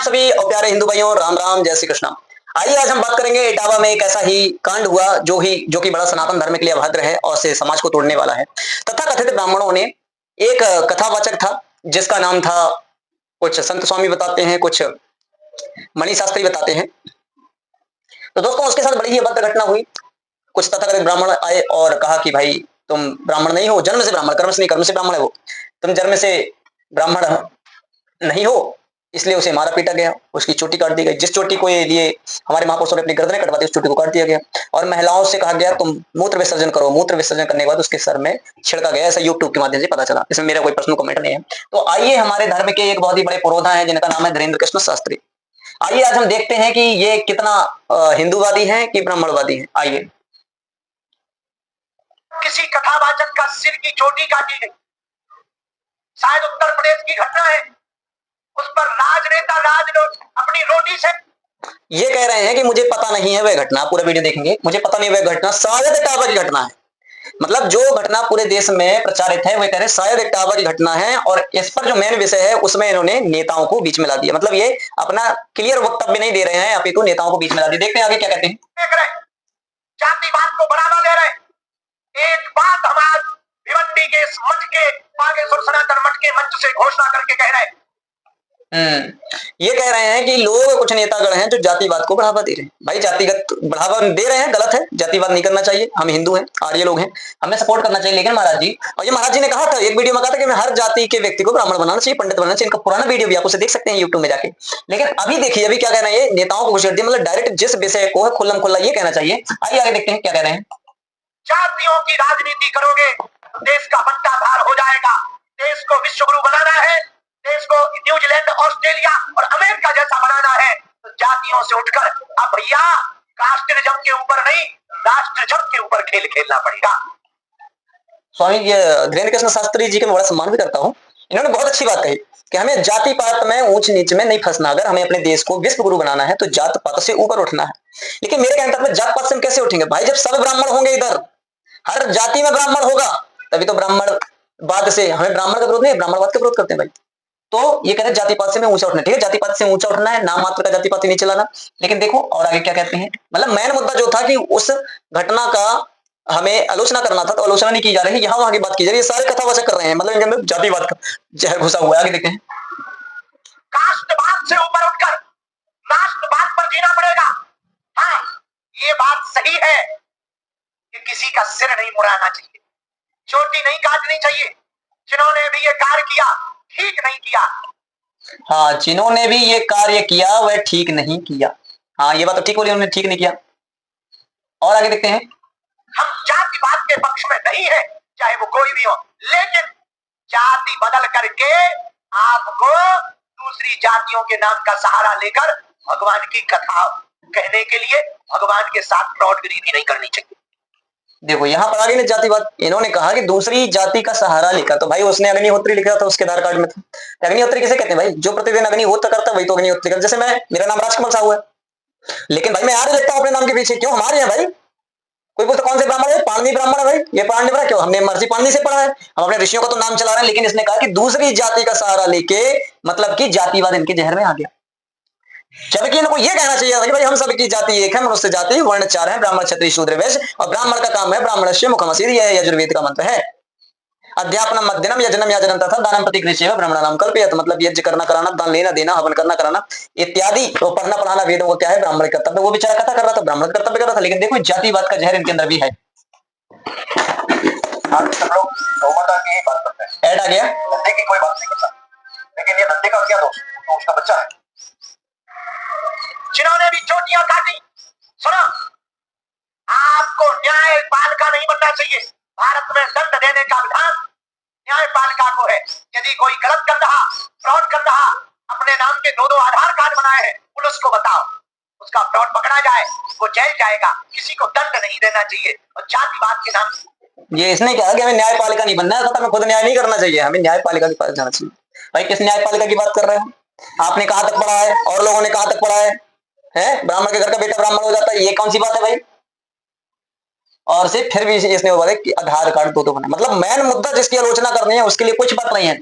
सभी और प्यारे हिंदू भाइयों, राम राम, जय श्री कृष्ण। आइए आज हम बात करेंगे इटावा में एक ऐसा ही कांड हुआ जो कि बड़ा सनातन धर्म के लिए अभद्र है और से समाज को तोड़ने वाला है। तथा कथित ब्राह्मणों ने एक कथावाचक था जिसका नाम था, कुछ संत स्वामी बताते हैं, कुछ मणि शास्त्री बताते हैं। तो दोस्तों उसके साथ बड़ी ही अभद्र घटना हुई। कुछ तथाकथित ब्राह्मण आए और कहा कि भाई तुम ब्राह्मण नहीं हो, जन्म से ब्राह्मण, कर्म से नहीं, कर्म से ब्राह्मण है वो, तुम जन्म से ब्राह्मण नहीं हो, इसलिए उसे मारा पीटा गया, उसकी चोटी काट दी गई। जिस चोटी को ये लिए हमारे महापुरुषों ने अपनी गर्दनें कटवा दी, उस चोटी को काट दिया गया। और महिलाओं से कहा गया तुम मूत्र विसर्जन करो। मूत्र विसर्जन करने के बाद उसके सर में छिड़का गया। ऐसा यूट्यूब के माध्यम से पता चला, इसमें मेरा कोई पर्सनल कमेंट नहीं है। तो आइए, हमारे धर्म के एक बहुत ही बड़े पुरोधा है जिनका नाम है धीरेन्द्र कृष्ण शास्त्री। आइए आज हम देखते हैं कि ये कितना हिंदूवादी है कि ब्राह्मणवादी है। आइए। किसी कथावाचक का सिर की चोटी काटी गई, शायद उत्तर प्रदेश की घटना है। उस पर राजनेता अपनी रोटी से ये कह रहे हैं कि मुझे पता नहीं है वह घटना, पूरा वीडियो देखेंगे, मुझे पता नहीं वह घटना, शायद इटावा की घटना है। मतलब जो घटना पूरे देश में प्रचारित है, वह कह रहे हैं शायद इटावा की घटना है। और इस पर जो मेन विषय है उसमें इन्होंने नेताओं को बीच में ला दिया। मतलब ये अपना क्लियर वक्तव्य नहीं दे रहे हैं, अपितु नेताओं को बीच में ला दिया। देखते हैं आगे क्या कहते हैं। जातिवाद को बढ़ावा दे रहे। एक बात हम आज भिवंडी के इस मठ के बागेश्वर सनातन मठ के मंच से घोषणा करके कह रहे हैं। ये कह रहे हैं कि लोग, कुछ नेतागण हैं जो जातिवाद को बढ़ावा दे रहे हैं। भाई जातिगत बढ़ावा दे रहे हैं, गलत है, जातिवाद नहीं करना चाहिए। हम हिंदू हैं, आर्य लोग हैं, हमें सपोर्ट करना चाहिए। लेकिन महाराज जी, और ये महाराज जी ने कहा था, एक वीडियो में कहा था कि मैं हर जाति के व्यक्ति को ब्राह्मण बनाना चाहिए, पंडित बनाना चाहिए। इनका पुराना वीडियो भी आप उसे देख सकते हैं यूट्यूब में जाके। लेकिन अभी देखिए, अभी क्या कह रहे हैं, नेताओं को घुस दिया। मतलब डायरेक्ट जिस विषय को है खुल्लम खुल्ला ये कहना चाहिए। आइए आगे देखते हैं क्या कह रहे हैं। जातियों की राजनीति करोगे तो देश का बंटाधार हो जाएगा। देश को विश्व गुरु बनाना है, देश को न्यूजीलैंड, ऑस्ट्रेलिया और अमेरिका जैसा बनाना है, तो जातियों से उठकर अब भैया राष्ट्रजम के ऊपर नहीं, राष्ट्रजम के ऊपर खेल खेलना पड़ेगा। स्वामी धीरेन्द्र कृष्ण शास्त्री जी के मैं बड़ा सम्मान भी करता हूँ। इन्होंने बहुत अच्छी बात कही कि हमें जाति पात में, ऊंच नीच में नहीं फंसना। अगर हमें अपने देश को विश्व गुरु बनाना है तो जात पात से ऊपर उठना है। लेकिन मेरे कहने तक जात पात से हम कैसे उठेंगे भाई? जब सब ब्राह्मण होंगे, इधर हर जाति में ब्राह्मण होगा, तभी तो ब्राह्मणवाद से, हमें ब्राह्मण का विरोध नहीं, ब्राह्मणवाद का विरोध करते हैं भाई। तो ये कहते हैं जाति पात से मैं ऊंचा उठना। ठीक है, जाति पात से ऊंचा उठना है, नाम मात्र का जाति पात नहीं चलाना। लेकिन देखो और आगे क्या कहते हैं। मतलब मेन मुद्दा जो था कि उस घटना का हमें आलोचना करना था, तो आलोचना नहीं की जा रही, यहाँ वहां की बात की जा रही है। सारे कथावाचक कर रहे हैं, मतलब इनके अंदर जातिवाद का जहर घुसा हुआ है। आगे देखते हैं। कास्टवाद से ऊपर उठकर राष्ट्रवाद पर जीना पड़ेगा। हाँ, ये बात सही है कि किसी का सिर नहीं मुड़ाना चाहिए, चोटी नहीं काटनी चाहिए। जिन्होंने भी ये कार्य किया ठीक नहीं किया। हाँ, जिन्होंने भी ये कार्य किया वह ठीक नहीं किया। हाँ, ये बात तो ठीक बोली उन्होंने, ठीक नहीं किया। और आगे देखते हैं। हम जातिवाद के पक्ष में नहीं है, चाहे वो कोई भी हो, लेकिन जाति बदल करके आपको दूसरी जातियों के नाम का सहारा लेकर भगवान की कथा कहने के लिए भगवान के साथ फ्रॉडगिरी नहीं करनी चाहिए। देखो यहाँ पर आगे ने जातिवाद, इन्होंने कहा कि दूसरी जाति का सहारा लेकर। तो भाई उसने अग्निहोत्री लिखा था, उसके आधार कार्ड में था। अग्निहोत्री किसे कहते हैं भाई? जो प्रतिदिन अग्निहोत्र करता है वही तो अग्निहोत्री करता। जैसे मेरा नाम राजकमल साहू है, लेकिन भाई मैं आर्य लिखता हूँ अपने नाम के पीछे। क्यों? हमारे हैं भाई। कोई बोलता कौन से ब्राह्मण है? पाणनी ब्राह्मण है भाई। ये पाणनी ब्राह्मण क्यों? हमने महर्षि पाणनी से पढ़ा है, हम अपने ऋषियों का तो नाम चला रहे हैं। लेकिन इसने कहा कि दूसरी जाति का सहारा लेके, मतलब कि जातिवाद इनके जहर में आ गया। जबकि इनको ये कहना चाहिए था कि भाई हम सबकी जाति एक है, मनुष्य जाति वर्ण चार है, ब्राह्मण क्षत्रिय शूद्र वैश्य, और ब्राह्मण का काम है ब्राह्मणस्य मुखमसीद। यह यजुर्वेद का मंत्र है। अध्यापनम मध्यनम यजनम याजनम तथा दानम प्रतिकृष्य ब्राह्मणानाम कल्पयत। मतलब यज्ञ करना कराना, दान लेना देना, हवन करना कराना इत्यादि, तो पढ़ना पढ़ाना वेदों को क्या है? ब्राह्मण कर्तव्य। वो बेचारा कथा कर रहा था, ब्राह्मण कर्तव्य कर रहा था। लेकिन देखो जातिवाद का जहर इनके अंदर भी है। सब लोग बहुमत की बात करते हैं। ऐड आ गया, धंधे की कोई बात नहीं कर सकता, लेकिन ये धंधे का क्या दोष? तो उसका बच्चा है। जिन्होंने भी चोटियां काटी, सुनो, आपको न्यायपालिका नहीं बनना चाहिए। भारत में दंड देने का विधान न्यायपालिका को है। यदि कोई गलत कर रहा, फ्रॉड कर रहा, अपने नाम के दो आधार कार्ड बनाए हैं, पुलिस को बताओ, उसका फ्रॉड पकड़ा जाए, वो जेल जाएगा। किसी को दंड नहीं देना चाहिए। और जातिवाद के नाम से ये इसने कहा कि हमें न्यायपालिका नहीं बनना है, तो हमें खुद न्याय नहीं करना चाहिए, हमें न्यायपालिका के पास जाना चाहिए। भाई किस न्यायपालिका की बात कर रहे हो? आपने कहां तक पढ़ा है और लोगों ने कहां तक पढ़ा है? ब्राह्मण के घर का बेटा ब्राह्मण हो जाता है, ये कौन सी बात है भाई? और सिर्फ फिर भी इसने बोला कि आधार कार्ड दो बना। मतलब मेन मुद्दा जिसकी आलोचना करनी है उसके लिए कुछ बात नहीं है।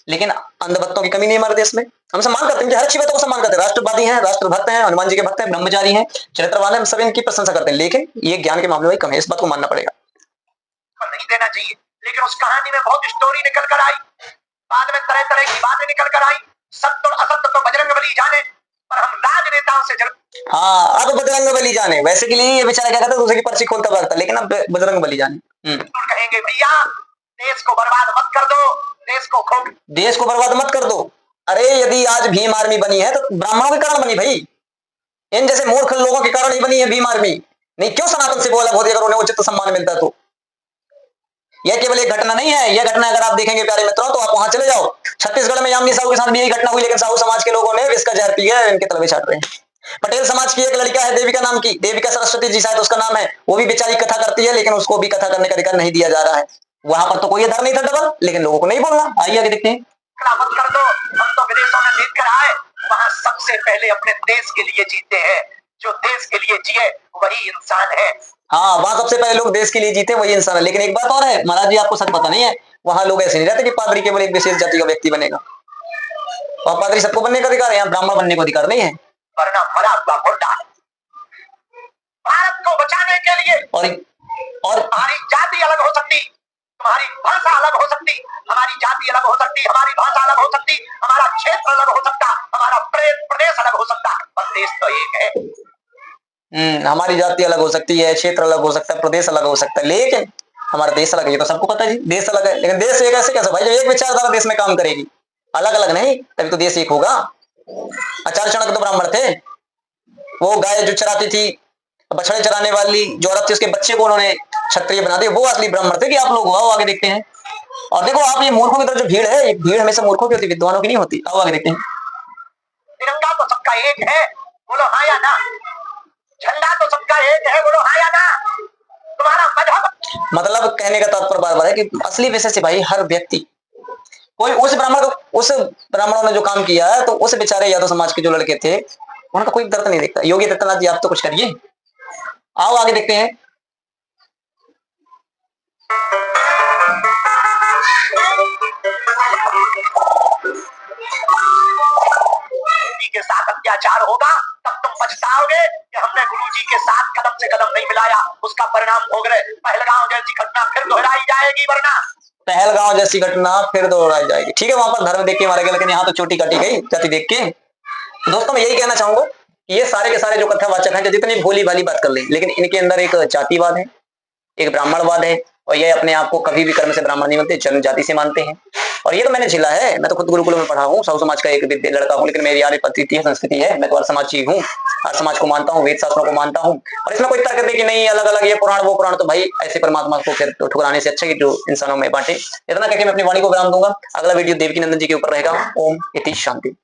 लेकिन अंधभक्तों की कमी नहीं हमारे देश में। हम सम्मान करते हैं, इनकी हर अच्छी बातों को सम्मान करते हैं। राष्ट्रवादी हैं, राष्ट्रभक्त हैं, हनुमान जी के भक्त हैं, ब्रह्मचारी हैं, चरित्रवान हैं, हम सब इनकी प्रशंसा करते हैं। लेकिन ये ज्ञान के मामले में कम है, इस बात को मानना पड़ेगा। नहीं देना चाहिए, लेकिन उस कहानी में बहुत स्टोरी निकल कर आई, बाद में तरह तरह की बातें निकल कर आई। सत्य और असत्य तो बजरंगबली जाने, पर हम राजनेताओं से हाँ, अब बजरंगबली जाने। वैसे के लिए ये बेचारा क्या कहता है, दूसरे की पर्ची खोलता भागता, लेकिन अब बजरंगबली जाने। कहेंगे भैया देश को बर्बाद मत कर दो, देश को बर्बाद मत कर दो। अरे यदि आज भीम आर्मी बनी है तो ब्राह्मणों के कारण बनी भाई, इन जैसे मूर्ख लोगों के कारण ही बनी है भीम आर्मी। नहीं, क्यों सनातन से वो अलग होती, अगर उन्हें उचित सम्मान मिलता तो। यह केवल एक घटना नहीं है, यह घटना अगर आप देखेंगे प्यारे मित्रों तो आप वहां चले जाओ। छत्तीसगढ़ में यामिनी साहू के साथ भी यही घटना हुई, लेकिन साहू समाज के लोगों ने विष का जहर पी इनके तलवे छाट रहे हैं। पटेल समाज की एक लड़का है देविका नाम की, देविका सरस्वती जी शायद उसका नाम है, वो भी बेचारी कथा करती है, लेकिन उसको भी कथा करने का अधिकार नहीं दिया जा रहा है। वहां पर तो कोई आधार नहीं था डबल, लेकिन लोगों को नहीं बोलना। आइए आगे देखते हैं। मत कर दो, हम तो विदेशों में देख कर आए, वहां सबसे पहले अपने देश के लिए जीते हैं। जो देश के लिए जिए वही इंसान है। हाँ, वहां सबसे पहले लोग देश के लिए जीते वही इंसान है। लेकिन एक बात और है महाराज जी, आपको सच पता नहीं है, वहां लोग ऐसे नहीं रहते कि पादरी केवल एक विशेष जाति का व्यक्ति बनेगा। वहां पादरी सबको बनने का अधिकार है, यहाँ ब्राह्मण बनने का अधिकार नहीं है। वरना मरा हुआ मुर्दा है। भारत को बचाने के लिए और हमारी जाति अलग हो सकती, तुम्हारी भाषा अलग हो सकती, हमारी जाति अलग हो सकती, हमारी भाषा अलग हो सकती, हमारा क्षेत्र अलग हो सकता, हमारा प्रदेश अलग हो सकता, पर देश तो एक है। हमारी जाति अलग हो सकती है, क्षेत्र अलग हो सकता है, प्रदेश अलग हो सकता है, लेकिन हमारा देश अलग है। ये तो सबको पता है जी, देश अलग है। लेकिन देश एक ऐसे कैसे भाई, जब एक विचारधारा देश में काम करेगी, अलग अलग नहीं, तभी तो देश एक होगा। आचार्य चाणक्य तो ब्राह्मण थे, वो गाय जो चराती थी, बछड़े चराने वाली जो औरत थी, उसके बच्चे को उन्होंने क्षत्रिय बना दिया, वो असली ब्राह्मण थे। कि आप लोग आओ आगे देखते हैं। और देखो आप, ये मूर्खों की तरफ जो भीड़ है, ये भीड़ हमेशा मूर्खों की होती, विद्वानों की नहीं होती। आओ आगे देखते हैं। तिरंगा तो सबका एक है, बोलो हाँ या ना। झंडा तो सबका एक है, बोलो हाँ या ना। तुम्हारा मजहब, मतलब कहने का तात्पर्य बार बार है कि असली विषय से भाई हर व्यक्ति, कोई उस ब्राह्मणों ने जो काम किया है, तो उस बेचारे यादव समाज के जो लड़के थे, उनका कोई दर्द नहीं देखता। योगी आदित्यनाथ जी आप तो कुछ करिए। आओ आगे देखते हैं। के साथ अत्याचार होगा तब तुम पछताओगे कि हमने गुरुजी के साथ कदम से कदम नहीं मिलाया, उसका परिणाम भोग रहे। पहलगांव जैसी घटना फिर दोहराई जाएगी, वरना पहलगांव जैसी घटना फिर दोहराई जाएगी। ठीक है, वहां पर धर्म देख के मारा गया, लेकिन यहाँ तो चोटी काटी गई जाति देख के। दोस्तों मैं यही कहना चाहूंगा कि ये सारे के सारे जो कथावाचक हैं, जितनी भोली भाली बात कर ली, लेकिन इनके अंदर एक जातिवाद है, एक ब्राह्मणवाद है, और ये अपने आप को कभी भी कर्म से ब्राह्मण नहीं मानते, जन्म जाति से मानते हैं। और ये तो मैंने झेला है, मैं तो खुद गुरुकुल में पढ़ा हूँ, साहू समाज का एक लड़का हूँ, लेकिन मेरी यार पद्धति है, संस्कृति है, मैं तो हर समाजी हूँ, हर समाज को मानता हूँ, वेद शास्त्रों को मानता हूँ। और इसमें कोई तर्क दे कि नहीं अलग अलग ये पुराण वो पुराण, तो भाई ऐसे परमात्मा को फिर तो ठुकराने से अच्छा कि जो इंसानों में बांटे। इतना कहकर मैं अपनी वाणी को विराम दूंगा। अगला वीडियो देवकी नंदन जी के ऊपर रहेगा। ओम इति शांति।